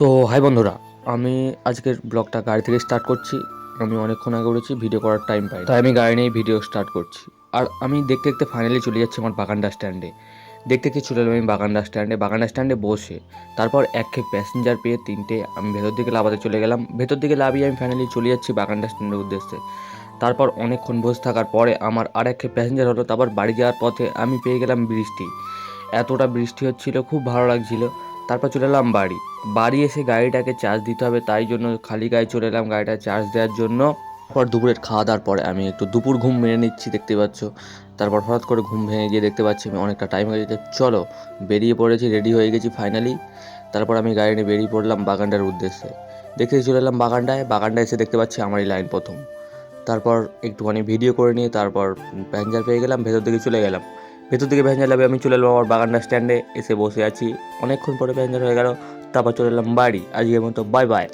তো হাই বন্ধুরা, আমি আজকের ব্লগটা গাড়ি থেকে স্টার্ট করছি। আমি অনেকক্ষণ আগে উঠেছি, ভিডিও করার টাইম পাই, তাই আমি গাড়ি নিয়ে ভিডিও স্টার্ট করছি। আর আমি দেখতে দেখতে ফাইনালি চলে যাচ্ছি আমার বাগানডা স্ট্যান্ডে। দেখতে দেখতে চলে এলাম আমি বাগানডা স্ট্যান্ডে বসে। তারপর এক খেপ প্যাসেঞ্জার পেয়ে তিনটে আমি ভেতর দিকে লাফাতে চলে গেলাম। ভেতর দিকে লাফিয়ে আমি ফাইনালি চলে যাচ্ছি বাগানডা স্ট্যান্ডের উদ্দেশ্যে। তারপর অনেকক্ষণ বসে থাকার পরে আমার আর এক খেপ প্যাসেঞ্জার হলো। তারপর বাড়ি যাওয়ার পথে আমি পেয়ে গেলাম বৃষ্টি। এতটা বৃষ্টি হচ্ছিল, খুব ভালো লাগছিল। তারপর চলে এলাম বাড়ি। বাড়ি এসে গাড়িটাকে চার্জ দিতে হবে, তাই জন্য খালি গায়ে চলে এলাম গাড়িটা চার্জ দেওয়ার জন্য। তারপর দুপুরের খাওয়া দাওয়ার পরে আমি একটু দুপুর ঘুম মেরে নিচ্ছি, দেখতে পাচ্ছ। তারপর হঠাৎ করে ঘুম ভেঙে গিয়ে দেখতে পাচ্ছি আমি অনেকটা টাইম হয়ে গেছে, চলো বেরিয়ে পড়েছি, রেডি হয়ে গেছি ফাইনালি। তারপর আমি গাড়ি নিয়ে বেরিয়ে পড়লাম বাগানটার উদ্দেশ্যে। দেখতে চলে এলাম বাগানটায় এসে দেখতে পাচ্ছি আমারই লাইন প্রথম। তারপর একটুখানি ভিডিও করে নিয়ে তারপর প্যাসেঞ্জার পেয়ে গেলাম, ভেতর দিকে প্যাসেঞ্জার লাভে আমি চলে এলাম আমার বাগানটা স্ট্যান্ডে, এসে বসে আছি। অনেকক্ষণ পরে প্যাসেঞ্জার হয়ে গেল। তারপর চলে এলাম বাড়ি। আজকের মতো বাই বাই।